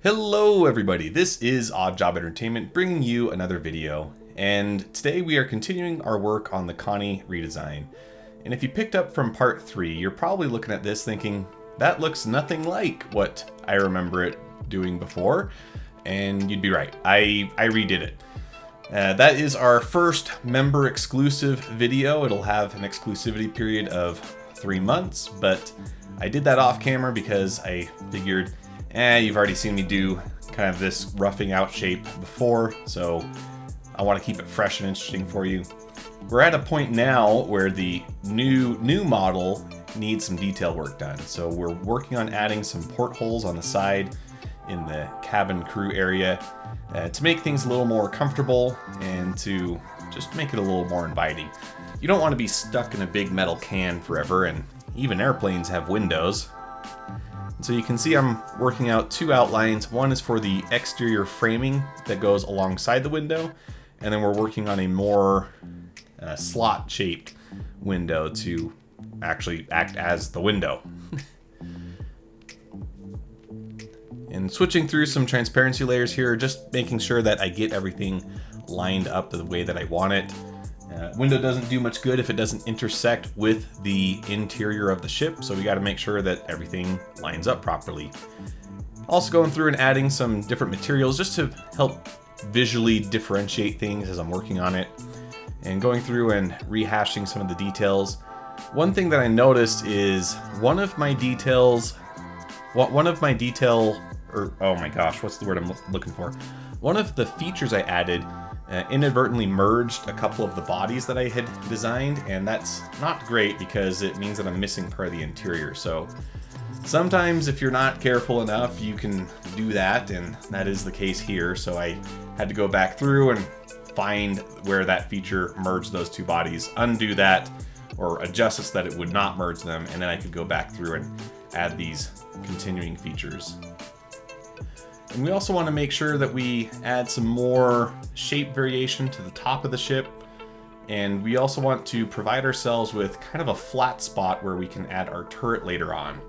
Hello everybody, this is Odd Job Entertainment bringing you another video, and today we are continuing our work on the Connie redesign. And if you picked up from part 3, you're probably looking at this thinking, that looks nothing like what I remember it doing before, and you'd be right, I redid it. That is our first member exclusive video. It'll have an exclusivity period of 3 months, but I did that off camera because I figured you've already seen me do kind of this roughing out shape before, so I want to keep it fresh and interesting for you. We're at a point now where the new model needs some detail work done. So we're working on adding some portholes on the side in the cabin crew area to make things a little more comfortable and to just make it a little more inviting. You don't want to be stuck in a big metal can forever, and even airplanes have windows. So you can see I'm working out 2 outlines. One is for the exterior framing that goes alongside the window, and then we're working on a more slot-shaped window to actually act as the window. And switching through some transparency layers here, just making sure that I get everything lined up the way that I want it. Window doesn't do much good if it doesn't intersect with the interior of the ship, so we got to make sure that everything lines up properly. Also going through and adding some different materials just to help visually differentiate things as I'm working on it, and going through and rehashing some of the details. One thing that I noticed is one of my detail, oh my gosh, what's the word I'm looking for? One of the features I added inadvertently merged a couple of the bodies that I had designed, and that's not great because it means that I'm missing part of the interior. So sometimes if you're not careful enough, you can do that, and that is the case here. So I had to go back through and find where that feature merged those 2 bodies, undo that, or adjust it so that it would not merge them, and then I could go back through and add these continuing features. And we also want to make sure that we add some more shape variation to the top of the ship. And we also want to provide ourselves with kind of a flat spot where we can add our turret later on.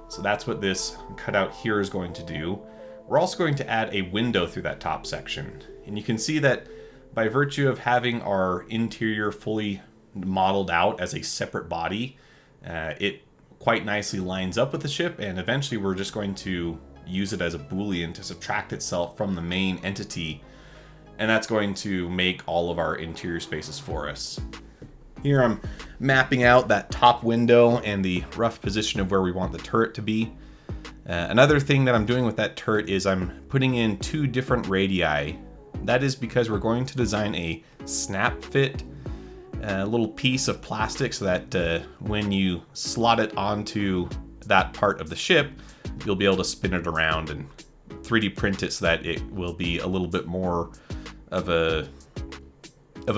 So that's what this cutout here is going to do. We're also going to add a window through that top section. And you can see that by virtue of having our interior fully modeled out as a separate body, it quite nicely lines up with the ship, and eventually we're just going to use it as a boolean to subtract itself from the main entity, and that's going to make all of our interior spaces for us. Here I'm mapping out that top window and the rough position of where we want the turret to be. Another thing that I'm doing with that turret is I'm putting in 2 different radii. That is because we're going to design a snap fit, a little piece of plastic, so that when you slot it onto that part of the ship, you'll be able to spin it around and 3D print it so that it will be a little bit more of a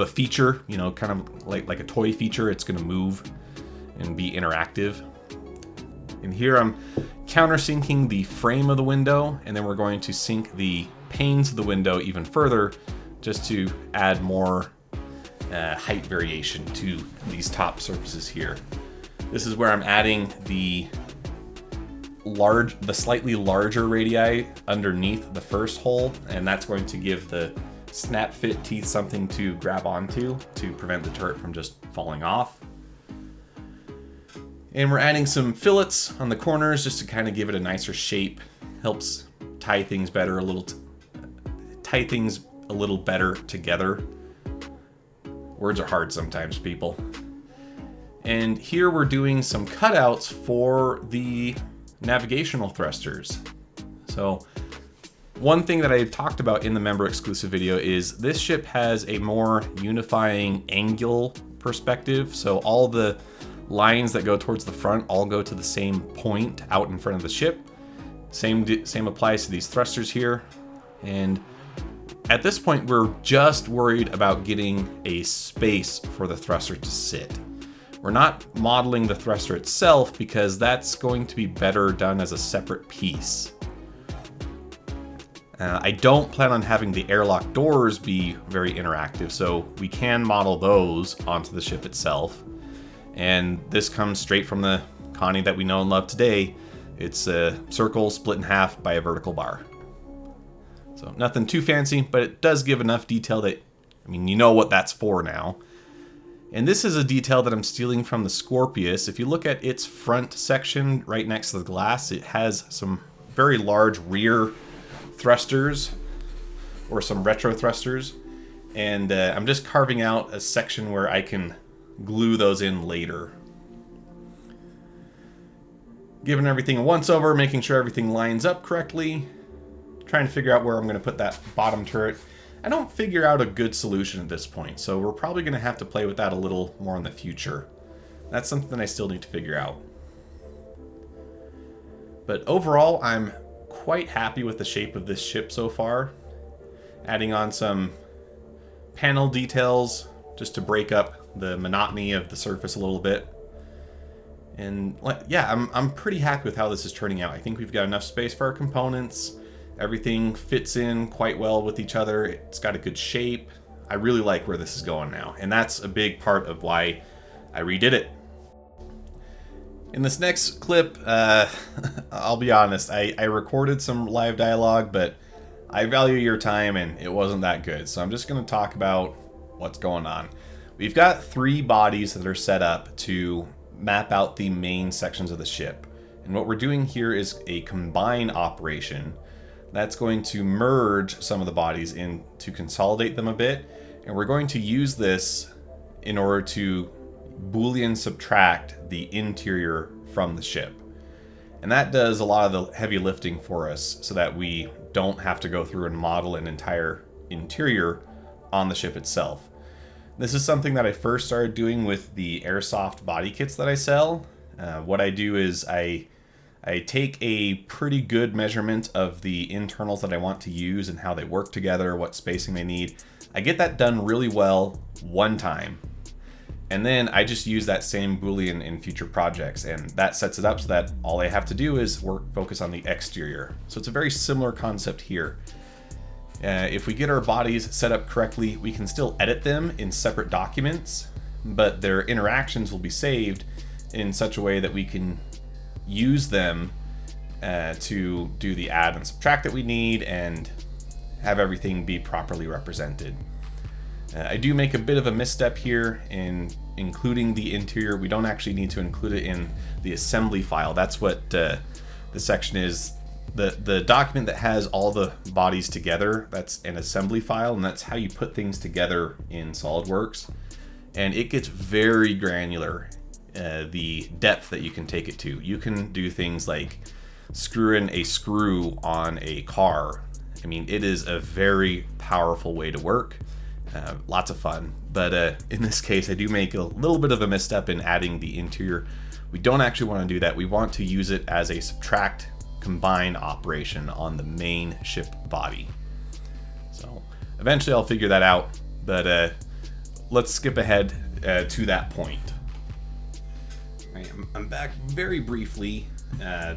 feature, you know, kind of like a toy feature. It's going to move and be interactive. And here I'm countersinking the frame of the window, and then we're going to sink the panes of the window even further just to add more height variation to these top surfaces here. This is where I'm adding the slightly larger radii underneath the first hole, and that's going to give the snap fit teeth something to grab onto to prevent the turret from just falling off. And we're adding some fillets on the corners just to kind of give it a nicer shape. Helps tie things better a little better together. Words are hard sometimes, people. And here we're doing some cutouts for the navigational thrusters. So one thing that I talked about in the member exclusive video is this ship has a more unifying angle perspective. So all the lines that go towards the front all go to the same point out in front of the ship. Same applies to these thrusters here. And at this point, we're just worried about getting a space for the thruster to sit. We're not modeling the thruster itself because that's going to be better done as a separate piece. I don't plan on having the airlock doors be very interactive, so we can model those onto the ship itself. And this comes straight from the Connie that we know and love today. It's a circle split in half by a vertical bar. So nothing too fancy, but it does give enough detail that, I mean, you know what that's for now. And this is a detail that I'm stealing from the Scorpius. If you look at its front section right next to the glass, it has some very large rear thrusters, or some retro thrusters. And I'm just carving out a section where I can glue those in later. Giving everything a once over, making sure everything lines up correctly. Trying to figure out where I'm going to put that bottom turret. I don't figure out a good solution at this point, so we're probably going to have to play with that a little more in the future. That's something I still need to figure out. But overall, I'm quite happy with the shape of this ship so far. Adding on some panel details just to break up the monotony of the surface a little bit. And yeah, I'm pretty happy with how this is turning out. I think we've got enough space for our components. Everything fits in quite well with each other. It's got a good shape. I really like where this is going now. And that's a big part of why I redid it. In this next clip, I'll be honest, I recorded some live dialogue, but I value your time and it wasn't that good. So I'm just going to talk about what's going on. We've got 3 bodies that are set up to map out the main sections of the ship. And what we're doing here is a combine operation that's going to merge some of the bodies in to consolidate them a bit. And we're going to use this in order to Boolean subtract the interior from the ship. And that does a lot of the heavy lifting for us so that we don't have to go through and model an entire interior on the ship itself. This is something that I first started doing with the airsoft body kits that I sell. What I do is I take a pretty good measurement of the internals that I want to use and how they work together, what spacing they need. I get that done really well one time. And then I just use that same Boolean in future projects, and that sets it up so that all I have to do is focus on the exterior. So it's a very similar concept here. If we get our bodies set up correctly, we can still edit them in separate documents, but their interactions will be saved in such a way that we can use them to do the add and subtract that we need and have everything be properly represented. I do make a bit of a misstep here in including the interior. We don't actually need to include it in the assembly file. That's what the section is. The document that has all the bodies together, that's an assembly file, and that's how you put things together in SolidWorks. And it gets very granular, the depth that you can take it to. You can do things like screw in a screw on a car. I mean, it is a very powerful way to work. Lots of fun, but in this case I do make a little bit of a misstep in adding the interior. We don't actually want to do that. We want to use it as a subtract combine operation on the main ship body. So eventually I'll figure that out, but let's skip ahead to that point. I'm back very briefly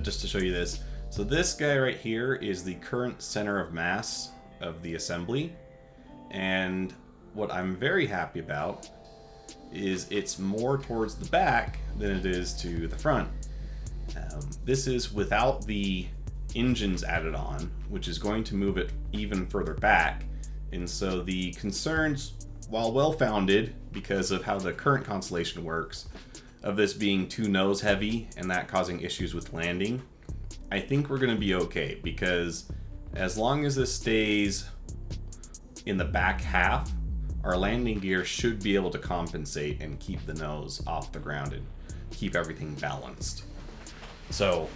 just to show you this. So this guy right here is the current center of mass of the assembly. And what I'm very happy about is it's more towards the back than it is to the front. This is without the engines added on, which is going to move it even further back. And so the concerns, while well-founded because of how the current constellation works, of this being too nose heavy and that causing issues with landing, I think we're going to be okay, because as long as this stays in the back half, our landing gear should be able to compensate and keep the nose off the ground and keep everything balanced. So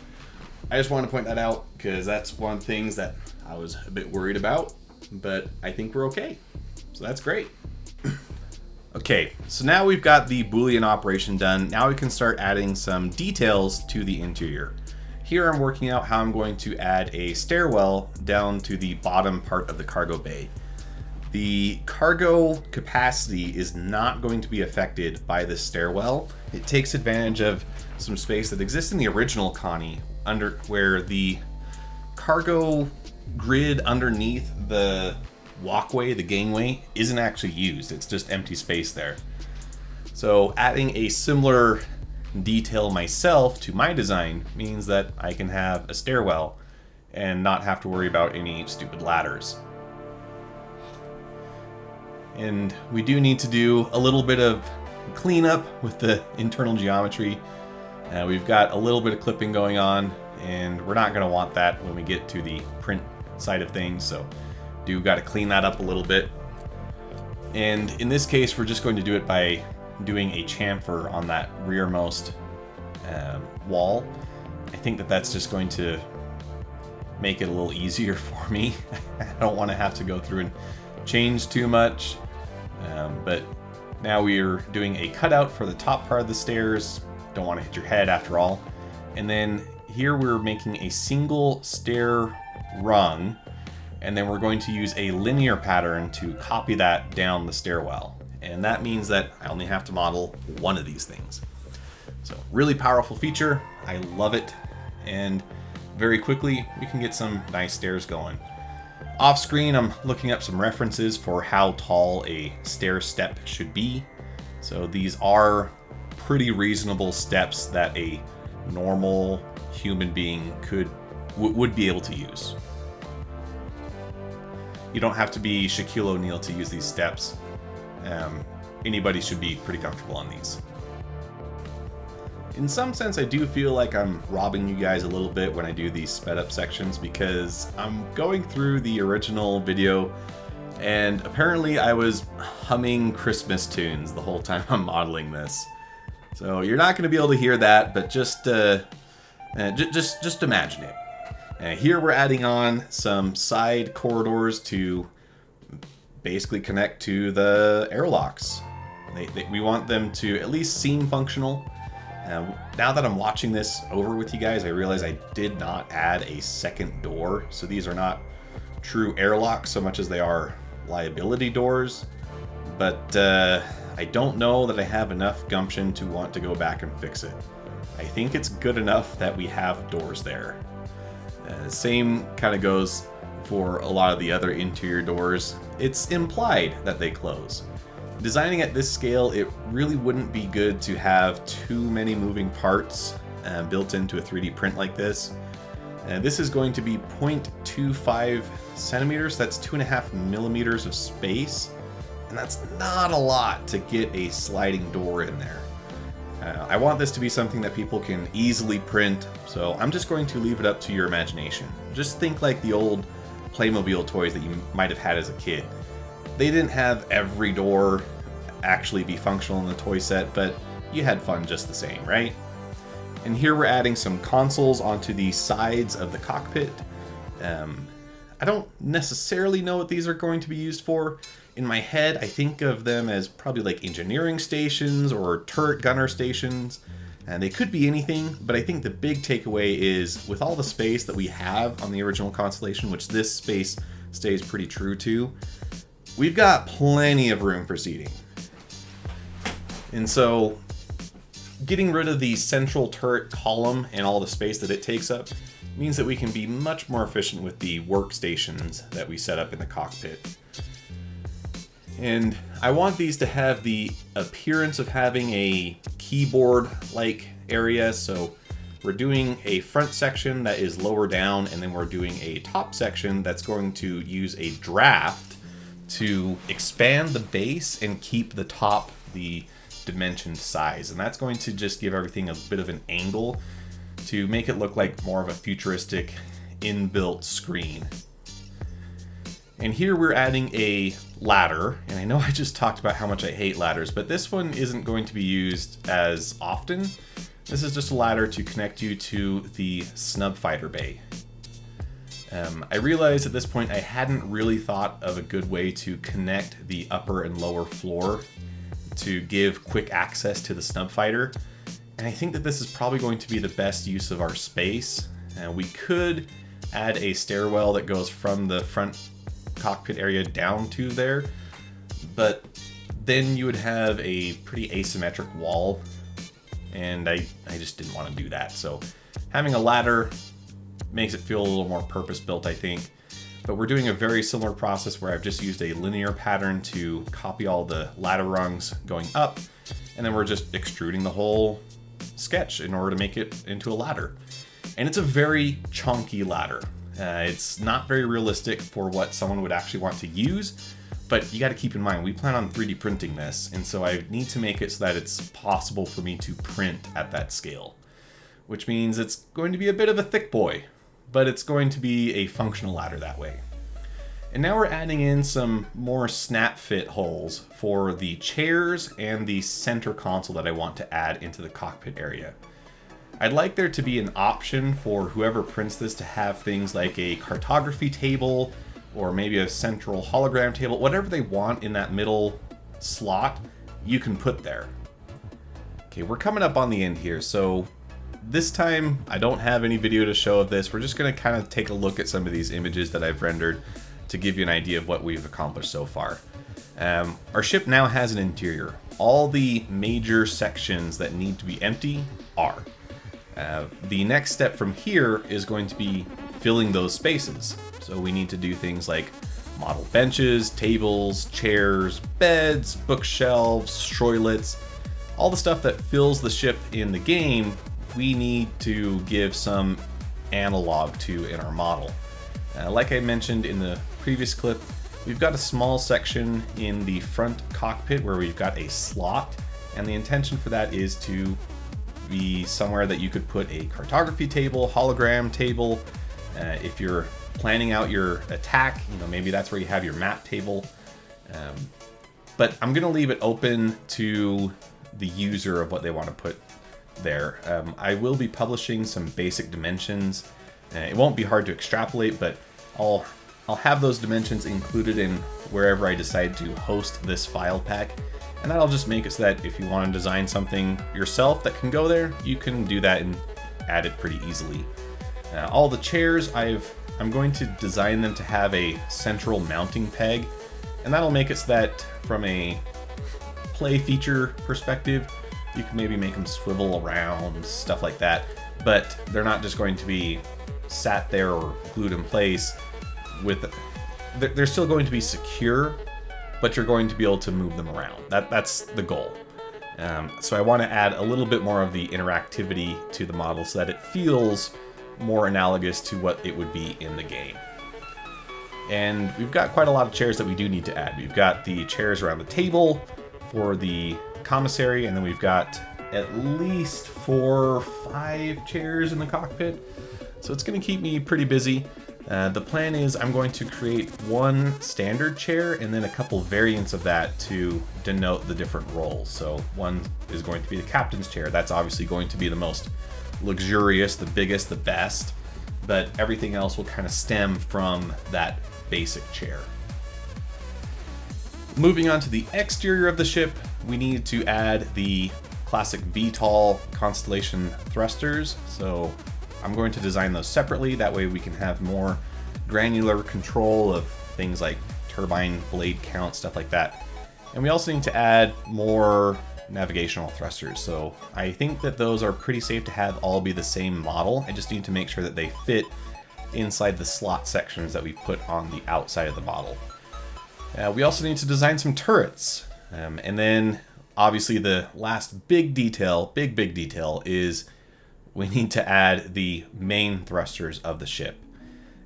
I just want to point that out because that's one of the things that I was a bit worried about, but I think we're okay. So that's great. Okay, so now we've got the Boolean operation done. Now we can start adding some details to the interior. Here I'm working out how I'm going to add a stairwell down to the bottom part of the cargo bay. The cargo capacity is not going to be affected by this stairwell. It takes advantage of some space that exists in the original Connie, where the cargo grid underneath the walkway, the gangway, isn't actually used. It's just empty space there. So adding a similar detail myself to my design means that I can have a stairwell, and not have to worry about any stupid ladders. And we do need to do a little bit of cleanup with the internal geometry. We've got a little bit of clipping going on, and we're not going to want that when we get to the print side of things, so do got to clean that up a little bit. And in this case, we're just going to do it by doing a chamfer on that rearmost wall. I think that that's just going to make it a little easier for me. I don't want to have to go through and change too much. But now we're doing a cutout for the top part of the stairs. Don't want to hit your head after all. And then here we're making a single stair rung, and then we're going to use a linear pattern to copy that down the stairwell. And that means that I only have to model one of these things. So really powerful feature. I love it. And very quickly, we can get some nice stairs going. Off screen, I'm looking up some references for how tall a stair step should be. So these are pretty reasonable steps that a normal human being would be able to use. You don't have to be Shaquille O'Neal to use these steps. Anybody should be pretty comfortable on these. In some sense, I do feel like I'm robbing you guys a little bit when I do these sped up sections, because I'm going through the original video and apparently I was humming Christmas tunes the whole time I'm modeling this. So you're not going to be able to hear that, but just imagine it. Here we're adding on some side corridors to basically connect to the airlocks. We want them to at least seem functional. Now that I'm watching this over with you guys, I realize I did not add a second door. So these are not true airlocks so much as they are liability doors. But I don't know that I have enough gumption to want to go back and fix it. I think it's good enough that we have doors there. Same kind of goes for a lot of the other interior doors. It's implied that they close. Designing at this scale, it really wouldn't be good to have too many moving parts built into a 3D print like this. This is going to be 0.25 centimeters, that's 2.5 millimeters of space, and that's not a lot to get a sliding door in there. I want this to be something that people can easily print, so I'm just going to leave it up to your imagination. Just think like the old Playmobil toys that you might have had as a kid. They didn't have every door actually be functional in the toy set, but you had fun just the same, right? And here we're adding some consoles onto the sides of the cockpit. I don't necessarily know what these are going to be used for. In my head, I think of them as probably like engineering stations or turret gunner stations. And they could be anything, but I think the big takeaway is with all the space that we have on the original Constellation, which this space stays pretty true to, we've got plenty of room for seating. And so getting rid of the central turret column and all the space that it takes up means that we can be much more efficient with the workstations that we set up in the cockpit. And I want these to have the appearance of having a keyboard-like area, so we're doing a front section that is lower down, and then we're doing a top section that's going to use a draft to expand the base and keep the top the dimensioned size. And that's going to just give everything a bit of an angle to make it look like more of a futuristic inbuilt screen. And here we're adding a ladder, and I know I just talked about how much I hate ladders, but this one isn't going to be used as often. This is just a ladder to connect you to the snub fighter bay. I realized at this point I hadn't really thought of a good way to connect the upper and lower floor to give quick access to the snub fighter, and I think that this is probably going to be the best use of our space. We could add a stairwell that goes from the front cockpit area down to there, but then you would have a pretty asymmetric wall, and I just didn't want to do that. So having a ladder makes it feel a little more purpose-built, I think. But we're doing a very similar process where I've just used a linear pattern to copy all the ladder rungs going up, and then we're just extruding the whole sketch in order to make it into a ladder. And it's a very chunky ladder. It's not very realistic for what someone would actually want to use, but you got to keep in mind, we plan on 3D printing this, and so I need to make it so that it's possible for me to print at that scale, which means it's going to be a bit of a thick boy, but it's going to be a functional ladder that way. And now we're adding in some more snap fit holes for the chairs and the center console that I want to add into the cockpit area. I'd like there to be an option for whoever prints this to have things like a cartography table or maybe a central hologram table, whatever they want in that middle slot, you can put there. Okay, we're coming up on the end here, so this time I don't have any video to show of this. We're just gonna kind of take a look at some of these images that I've rendered to give you an idea of what we've accomplished so far. Our ship now has an interior. All the major sections that need to be empty are. The next step from here is going to be filling those spaces. So we need to do things like model benches, tables, chairs, beds, bookshelves, toilets, all the stuff that fills the ship in the game, we need to give some analog to in our model. Like I mentioned in the previous clip, we've got a small section in the front cockpit where we've got a slot, and the intention for that is to be somewhere that you could put a cartography table, hologram table. If you're planning out your attack, maybe that's where you have your map table. But I'm gonna leave it open to the user of what they want to put there. I will be publishing some basic dimensions. It won't be hard to extrapolate, but I'll have those dimensions included in wherever I decide to host this file pack. And that'll just make it so that if you want to design something yourself that can go there, you can do that and add it pretty easily. All the chairs, I'm going to design them to have a central mounting peg, and that'll make it so that from a play feature perspective, you can maybe make them swivel around, stuff like that, but they're not just going to be sat there or glued in place. They're still going to be secure, but you're going to be able to move them around. That's the goal. So I want to add a little bit more of the interactivity to the model so that it feels more analogous to what it would be in the game. And we've got quite a lot of chairs that we do need to add. We've got the chairs around the table for the commissary, and then we've got at least 4 or 5 chairs in the cockpit. So it's going to keep me pretty busy. The plan is I'm going to create one standard chair and then a couple variants of that to denote the different roles. So one is going to be the captain's chair. That's obviously going to be the most luxurious, the biggest, the best, but everything else will kind of stem from that basic chair. Moving on to the exterior of the ship, we need to add the classic VTOL Constellation thrusters. So I'm going to design those separately. That way we can have more granular control of things like turbine blade count, stuff like that. And we also need to add more navigational thrusters. So I think that those are pretty safe to have all be the same model. I just need to make sure that they fit inside the slot sections that we put on the outside of the model. We also need to design some turrets. And then obviously the last big detail is we need to add the main thrusters of the ship.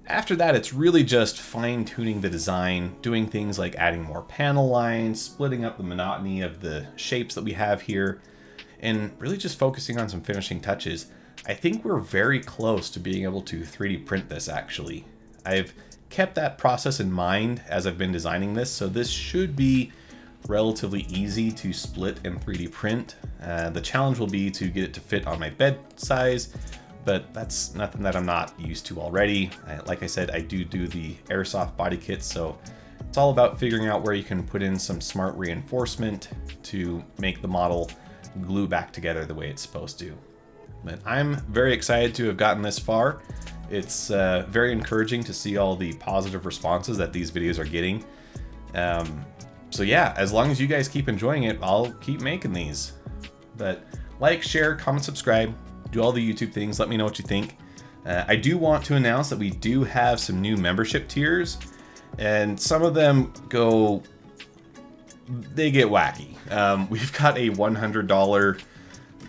After that, it's really just fine-tuning the design, doing things like adding more panel lines, splitting up the monotony of the shapes that we have here, and really just focusing on some finishing touches. I think we're very close to being able to 3D print this, actually. I've kept that process in mind as I've been designing this, so this should be relatively easy to split and 3D print. The challenge will be to get it to fit on my bed size, but that's nothing that I'm not used to already. Like I said, I do the airsoft body kits, so it's all about figuring out where you can put in some smart reinforcement to make the model glue back together the way it's supposed to. But I'm very excited to have gotten this far. It's very encouraging to see all the positive responses that these videos are getting. So yeah, as long as you guys keep enjoying it, I'll keep making these. But like, share, comment, subscribe, do all the YouTube things. Let me know what you think. I do want to announce that we do have some new membership tiers, and some of them they get wacky. We've got a $100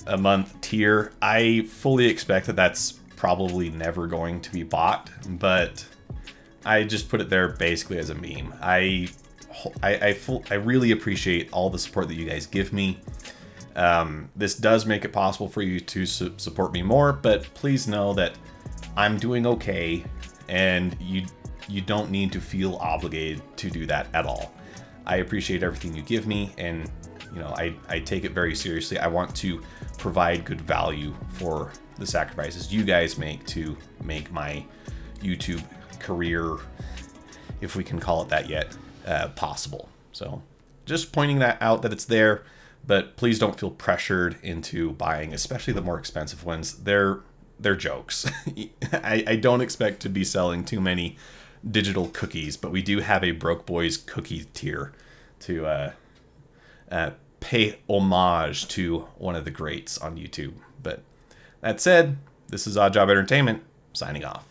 a month tier. I fully expect that that's probably never going to be bought, but I just put it there basically as a meme. I really appreciate all the support that you guys give me. This does make it possible for you to support me more, but please know that I'm doing okay, and you don't need to feel obligated to do that at all. I appreciate everything you give me, and you know, I take it very seriously. I want to provide good value for the sacrifices you guys make to make my YouTube career, if we can call it that yet, possible. So just pointing that out, that it's there, but please don't feel pressured into buying, especially the more expensive ones. They're jokes. I don't expect to be selling too many digital cookies, but we do have a Broke Boys cookie tier to pay homage to one of the greats on YouTube. But that said, this is Odd Job Entertainment, signing off.